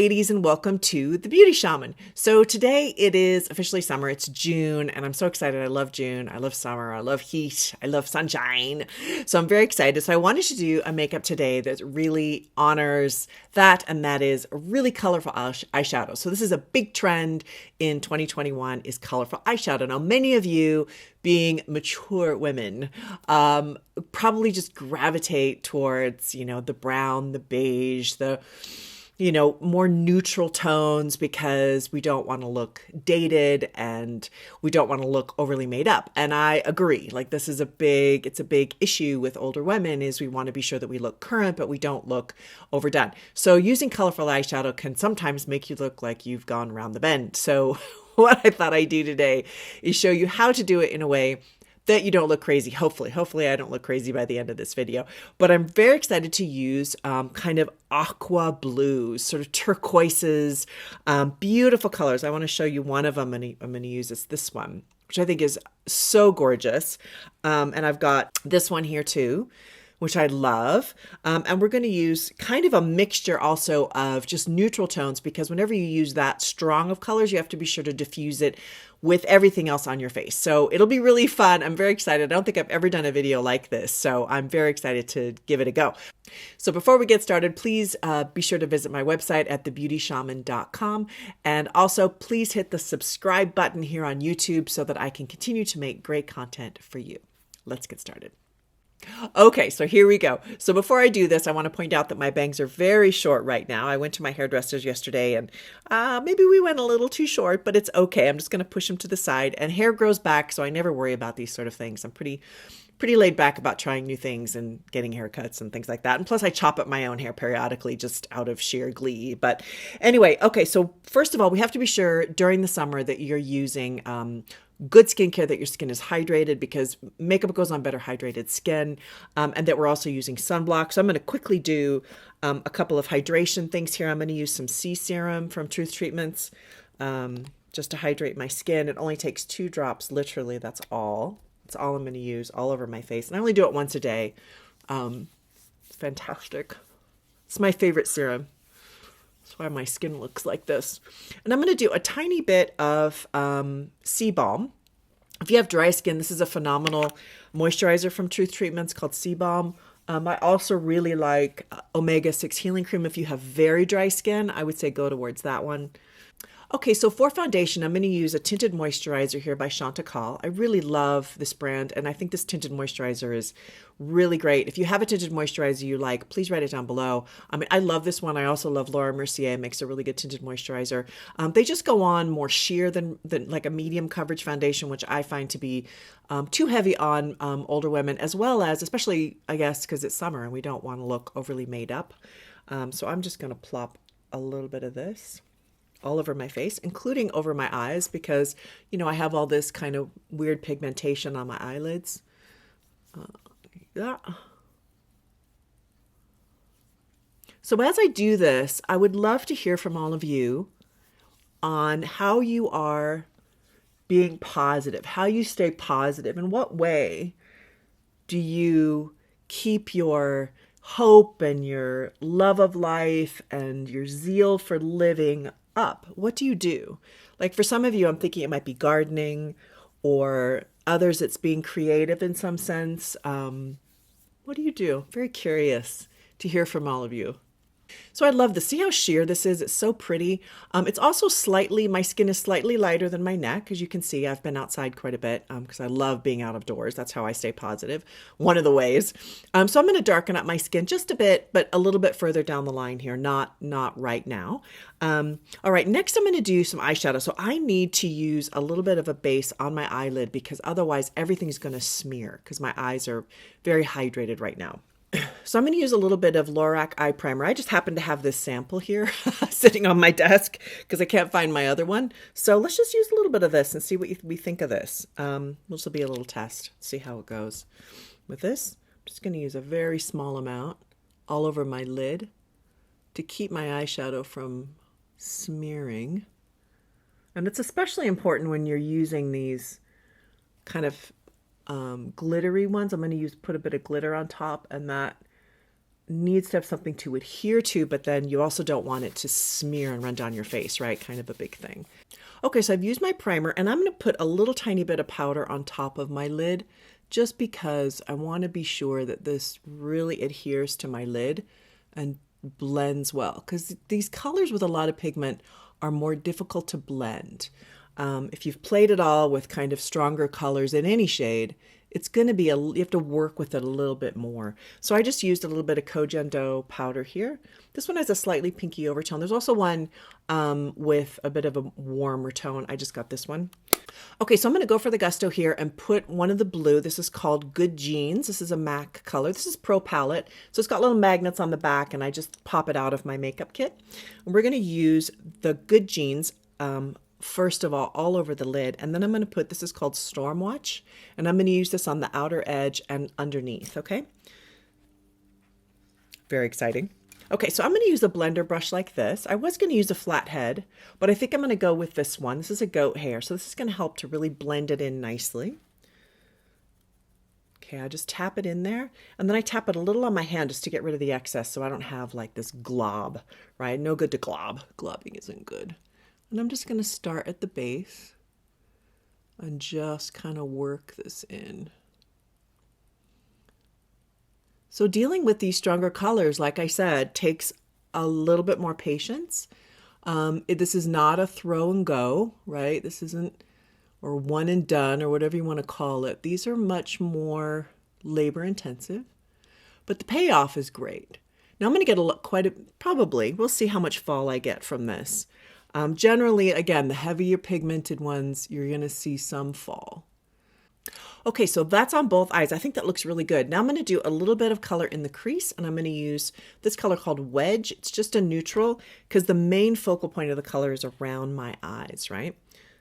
ladies, and welcome to The Beauty Shaman. So today it is officially summer. It's June, and I'm so excited. I love June. I love summer. I love heat. I love sunshine. So I'm very excited. So I wanted to do a makeup today that really honors that, and that is a really colorful eyeshadow. So this is a big trend in 2021 is colorful eyeshadow. Now, many of you being mature women, probably just gravitate towards, the brown, the beige, the, more neutral tones because we don't want to look dated and we don't want to look overly made up. And I agree. Like this is it's a big issue with older women is we want to be sure that we look current, but we don't look overdone. So using colorful eyeshadow can sometimes make you look like you've gone around the bend. So what I thought I'd do today is show you how to do it in a way that you don't look crazy. Hopefully I don't look crazy by the end of this video, but I'm very excited to use kind of aqua blues, sort of turquoises, beautiful colors. I want to show you one of them, and I'm going to use this one, which I think is so gorgeous. And I've got this one here too, which I love. And we're going to use kind of a mixture also of just neutral tones, because whenever you use that strong of colors, you have to be sure to diffuse it with everything else on your face. So it'll be really fun. I'm very excited. I don't think I've ever done a video like this, so I'm very excited to give it a go. So before we get started, please be sure to visit my website at thebeautyshaman.com. And also please hit the subscribe button here on YouTube so that I can continue to make great content for you. Let's get started. Okay, so here we go. So before I do this, I want to point out that my bangs are very short right now. I went to my hairdresser's yesterday and maybe we went a little too short, but it's okay. I'm just going to push them to the side, and hair grows back, so I never worry about these sort of things. I'm pretty laid back about trying new things and getting haircuts and things like that. And plus I chop up my own hair periodically just out of sheer glee. But anyway, okay, so first of all, we have to be sure during the summer that you're using good skincare, that your skin is hydrated, because makeup goes on better hydrated skin, and that we're also using sunblock. So I'm going to quickly do a couple of hydration things here. I'm going to use some C serum from Truth Treatments just to hydrate my skin. It only takes 2 drops, literally, that's all. That's all I'm going to use all over my face. And I only do it once a day. It's fantastic. It's my favorite serum. That's why my skin looks like this. And I'm going to do a tiny bit of sea balm. If you have dry skin, this is a phenomenal moisturizer from Truth Treatments called Sea Balm. I also really like omega-6 healing cream. If you have very dry skin, I would say go towards that one. Okay, so for foundation, I'm going to use a tinted moisturizer here by Chantal. I really love this brand, and I think this tinted moisturizer is really great. If you have a tinted moisturizer you like, please write it down below. I mean, I love this one. I also love Laura Mercier, makes a really good tinted moisturizer. They just go on more sheer than like a medium coverage foundation, which I find to be too heavy on older women, as well as, especially, I guess, because it's summer and we don't want to look overly made up. So I'm just going to plop a little bit of this all over my face, including over my eyes, because, I have all this kind of weird pigmentation on my eyelids. Yeah. So as I do this, I would love to hear from all of you on how you are being positive, how you stay positive, in what way do you keep your hope and your love of life and your zeal for living up. What do you do? Like for some of you, I'm thinking it might be gardening, or others it's being creative in some sense. What do you do? Very curious to hear from all of you. So I love this. See how sheer this is? It's so pretty. It's also my skin is slightly lighter than my neck. As you can see, I've been outside quite a bit because I love being out of doors. That's how I stay positive. One of the ways. So I'm going to darken up my skin just a bit, but a little bit further down the line here, not right now. All right, next I'm going to do some eyeshadow. So I need to use a little bit of a base on my eyelid because otherwise everything's going to smear because my eyes are very hydrated right now. So I'm going to use a little bit of Lorac eye primer. I just happen to have this sample here sitting on my desk because I can't find my other one. So let's just use a little bit of this and see what we think of this. This will be a little test, see how it goes. With this, I'm just going to use a very small amount all over my lid to keep my eyeshadow from smearing. And it's especially important when you're using these kind of glittery ones. I'm going to put a bit of glitter on top, and that needs to have something to adhere to, but then you also don't want it to smear and run down your face, right? Kind of a big thing. Okay, so I've used my primer and I'm going to put a little tiny bit of powder on top of my lid just because I want to be sure that this really adheres to my lid and blends well, because these colors with a lot of pigment are more difficult to blend. If you've played it all with kind of stronger colors in any shade, it's going to be you have to work with it a little bit more. So I just used a little bit of Kojendo powder here. This one has a slightly pinky overtone. There's also one with a bit of a warmer tone. I just got this one. Okay, so I'm going to go for the gusto here and put one of the blue. This is called Good Jeans. This is a MAC color. This is Pro Palette. So it's got little magnets on the back, and I just pop it out of my makeup kit. And we're going to use the Good Jeans first of all over the lid, and then I'm going to put, this is called Storm Watch, and I'm going to use this on the outer edge and underneath. Okay, very exciting. Okay, so I'm going to use a blender brush like this. I was going to use a flat head, but I think I'm going to go with this one. This is a goat hair, so this is going to help to really blend it in nicely. Okay, I just tap it in there, and then I tap it a little on my hand just to get rid of the excess so I don't have like this glob, right? No good to glob. Globbing isn't good. And I'm just going to start at the base and just kind of work this in. So dealing with these stronger colors, like I said, takes a little bit more patience. This is not a throw and go, right? This isn't, or one and done, or whatever you want to call it. These are much more labor intensive, but the payoff is great. Now I'm going to get probably, we'll see how much fall I get from this. Generally, again, the heavier pigmented ones, you're going to see some fall. Okay, so that's on both eyes. I think that looks really good. Now I'm going to do a little bit of color in the crease, and I'm going to use this color called Wedge. It's just a neutral because the main focal point of the color is around my eyes, right?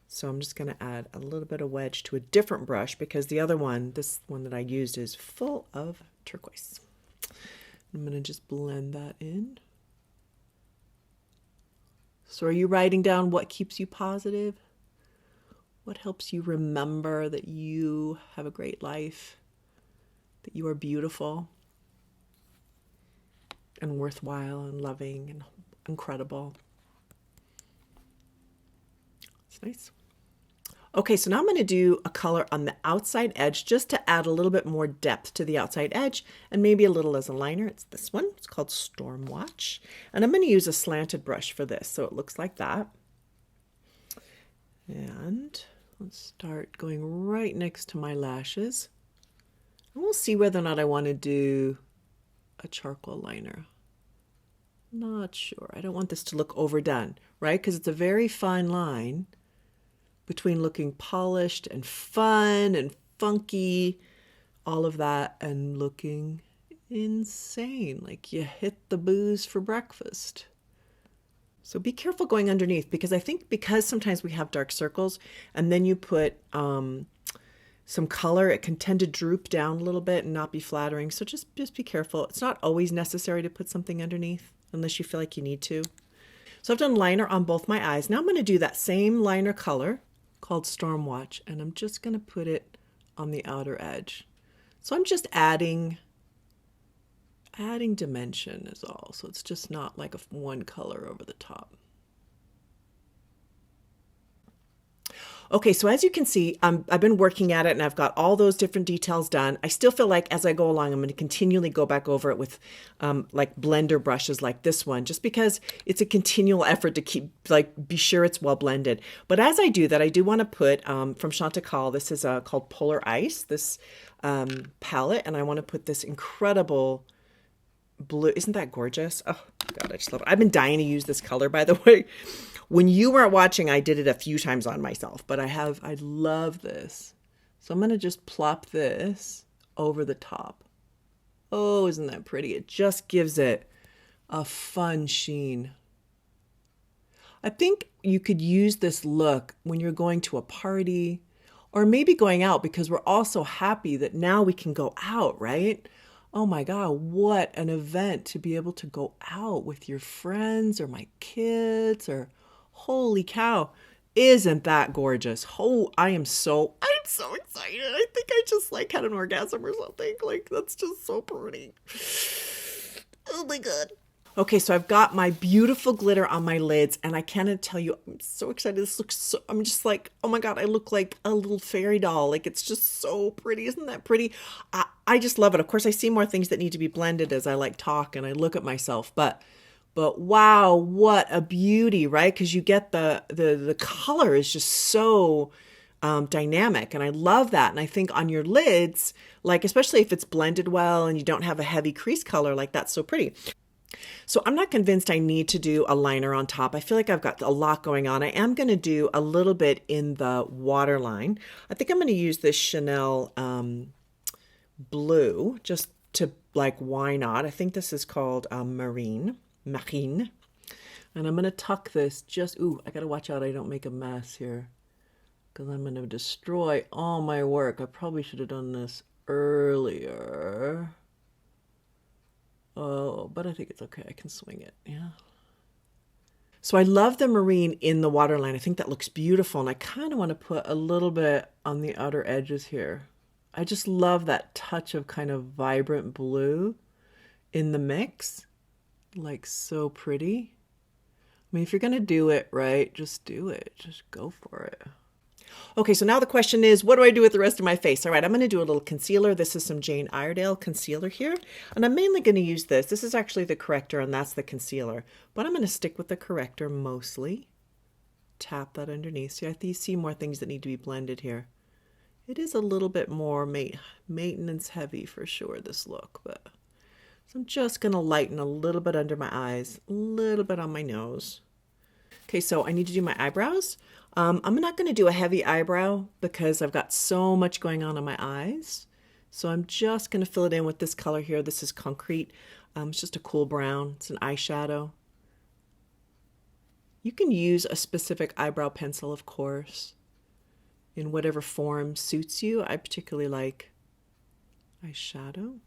So I'm just going to add a little bit of Wedge to a different brush because the other one, this one that I used, is full of turquoise. I'm going to just blend that in. So are you writing down what keeps you positive? What helps you remember that you have a great life, that you are beautiful and worthwhile and loving and incredible? It's nice. Okay, so now I'm going to do a color on the outside edge just to add a little bit more depth to the outside edge and maybe a little as a liner. It's this one. It's called Storm Watch. And I'm going to use a slanted brush for this, so it looks like that. And let's start going right next to my lashes. And we'll see whether or not I want to do a charcoal liner. Not sure. I don't want this to look overdone, right? Because it's a very fine line between looking polished and fun and funky, all of that, and looking insane, like you hit the booze for breakfast. So be careful going underneath, because I think because sometimes we have dark circles and then you put some color, it can tend to droop down a little bit and not be flattering. So just be careful. It's not always necessary to put something underneath unless you feel like you need to. So I've done liner on both my eyes. Now I'm going to do that same liner color called Storm Watch, and I'm just going to put it on the outer edge. So I'm just adding dimension is all. So it's just not like one color over the top. Okay, so as you can see, I've been working at it and I've got all those different details done. I still feel like as I go along, I'm going to continually go back over it with like blender brushes like this one, just because it's a continual effort to keep, be sure it's well blended. But as I do that, I do want to put from Chantecaille, this is called Polar Ice, this palette, and I want to put this incredible blue. Isn't that gorgeous? Oh God, I just love it. I've been dying to use this color, by the way. When you weren't watching, I did it a few times on myself, but I love this. So I'm going to just plop this over the top. Oh, isn't that pretty? It just gives it a fun sheen. I think you could use this look when you're going to a party or maybe going out, because we're all so happy that now we can go out, right? Oh my God, what an event to be able to go out with your friends or my kids, or holy cow, isn't that gorgeous? Oh, I'm so excited. I think I just had an orgasm or something. That's just so pretty. Oh my God. Okay, so I've got my beautiful glitter on my lids, and I cannot tell you, I'm so excited. This looks so, I'm just like, oh my God, I look like a little fairy doll. Like, it's just so pretty. Isn't that pretty? I just love it. Of course, I see more things that need to be blended as I like talk and I look at myself, but wow, what a beauty, right? Because you get the color is just so dynamic, and I love that. And I think on your lids, like especially if it's blended well and you don't have a heavy crease color, like that's so pretty. So I'm not convinced I need to do a liner on top. I feel like I've got a lot going on. I am going to do a little bit in the waterline. I think I'm going to use this Chanel blue just to like, why not? I think this is called Marine. And I'm going to tuck this just, ooh, I got to watch out I don't make a mess here because I'm going to destroy all my work. I probably should have done this earlier. Oh, but I think it's okay. I can swing it. Yeah. So I love the marine in the waterline. I think that looks beautiful. And I kind of want to put a little bit on the outer edges here. I just love that touch of kind of vibrant blue in the mix. Like so pretty. I mean, if you're going to do it right, just do it. Just go for it. Okay, so now the question is, what do I do with the rest of my face? All right, I'm going to do a little concealer. This is some Jane Iredale concealer here. And I'm mainly going to use this. This is actually the corrector, and that's the concealer. But I'm going to stick with the corrector mostly. Tap that underneath. See, you see more things that need to be blended here. It is a little bit more maintenance heavy for sure, this look. But so I'm just going to lighten a little bit under my eyes, a little bit on my nose. Okay, so I need to do my eyebrows. I'm not going to do a heavy eyebrow because I've got so much going on my eyes. So I'm just going to fill it in with this color here. This is Concrete. It's just a cool brown. It's an eyeshadow. You can use a specific eyebrow pencil, of course, in whatever form suits you. I particularly like eyeshadow.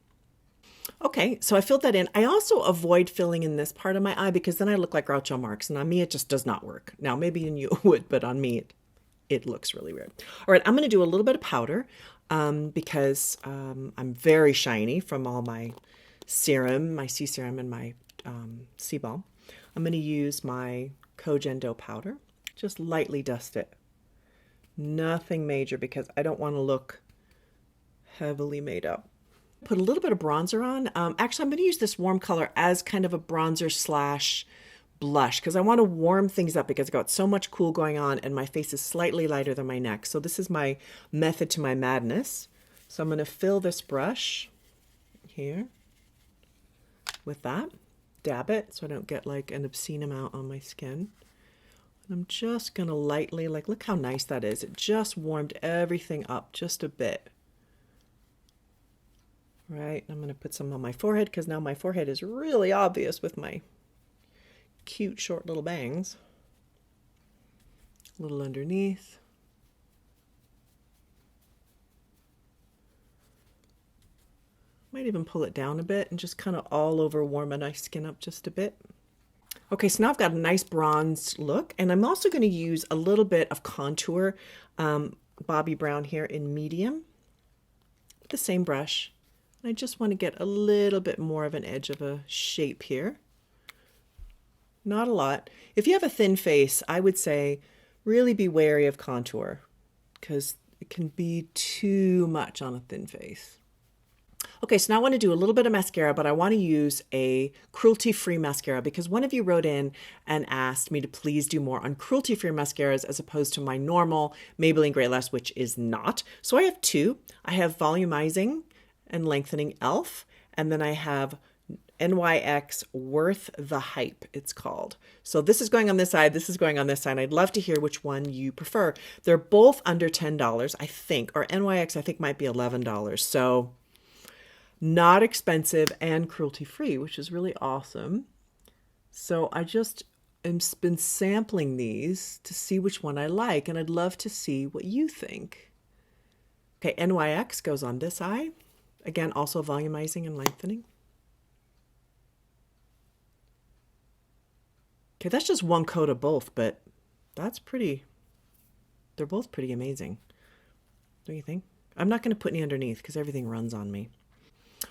Okay, so I filled that in. I also avoid filling in this part of my eye because then I look like Groucho Marx, and on me it just does not work. Now, maybe in you it would, but on me it looks really weird. All right, I'm going to do a little bit of powder because I'm very shiny from all my serum, my C serum and my C balm. I'm going to use my Cogen Dough powder. Just lightly dust it. Nothing major because I don't want to look heavily made up. Put a little bit of bronzer on. Actually, I'm going to use this warm color as kind of a bronzer slash blush because I want to warm things up because I've got so much cool going on and my face is slightly lighter than my neck. So this is my method to my madness. So I'm going to fill this brush here with that. Dab it so I don't get like an obscene amount on my skin. And I'm just going to lightly, like, look how nice that is. It just warmed everything up just a bit. Right, I'm going to put some on my forehead because now my forehead is really obvious with my cute short little bangs. A little underneath. Might even pull it down a bit and just kind of all over warm my skin up just a bit. Okay, so now I've got a nice bronze look, and I'm also going to use a little bit of contour, Bobbi Brown here in medium, with the same brush. I just want to get a little bit more of an edge of a shape here. Not a lot. If you have a thin face, I would say really be wary of contour because it can be too much on a thin face. Okay, so now I want to do a little bit of mascara, but I want to use a cruelty-free mascara because one of you wrote in and asked me to please do more on cruelty-free mascaras as opposed to my normal Maybelline Grey Lash, which is not. So I have two. I have Volumizing and Lengthening e.l.f. and then I have NYX Worth the Hype, it's called. So this is going on this side, this is going on this side. I'd love to hear which one you prefer. They're both under $10, I think, or NYX I think might be $11. So not expensive and cruelty-free, which is really awesome. So I just been sampling these to see which one I like, and I'd love to see what you think. Okay, NYX goes on this eye. Again, also volumizing and lengthening. Okay, that's just one coat of both, but that's pretty, they're both pretty amazing. Don't you think? I'm not going to put any underneath because everything runs on me.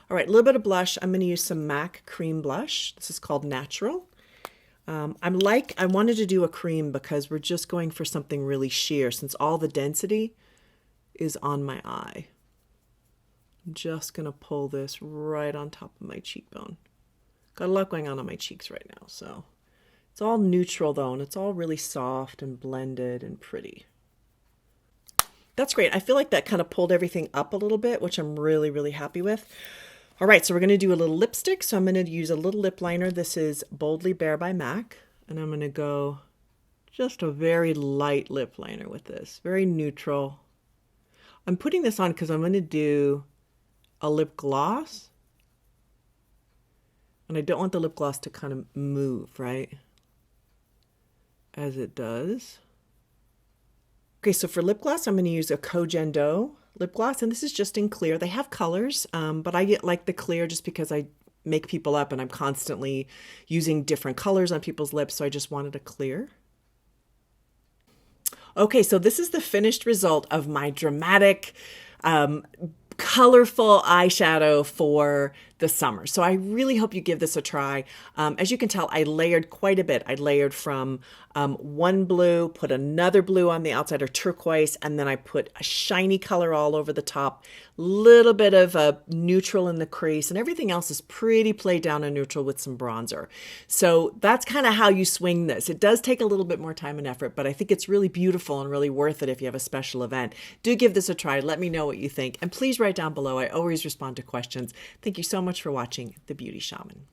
All right, a little bit of blush. I'm going to use some MAC cream blush. This is called Natural. I wanted to do a cream because we're just going for something really sheer since all the density is on my eye. I'm just going to pull this right on top of my cheekbone. Got a lot going on my cheeks right now, so it's all neutral though, and it's all really soft and blended and pretty. That's great. I feel like that kind of pulled everything up a little bit, which I'm really, really happy with. All right, so we're going to do a little lipstick. So I'm going to use a little lip liner. This is Boldly Bare by MAC. And I'm going to go just a very light lip liner with this. Very neutral. I'm putting this on because I'm going to do a lip gloss. And I don't want the lip gloss to kind of move, right? As it does. Okay, so for lip gloss, I'm going to use a Kojendo lip gloss, and this is just in clear. They have colors, but I like the clear just because I make people up and I'm constantly using different colors on people's lips, so I just wanted a clear. Okay, so this is the finished result of my dramatic, colorful eyeshadow for the summer. So I really hope you give this a try. As you can tell, I layered quite a bit. I layered from one blue, put another blue on the outside, or turquoise, and then I put a shiny color all over the top, little bit of a neutral in the crease, and everything else is pretty played down and neutral with some bronzer. So that's kind of how you swing this. It does take a little bit more time and effort, but I think it's really beautiful and really worth it if you have a special event. Do give this a try. Let me know what you think, and please write down below. I always respond to questions. Thank you so much for watching The Beauty Shaman.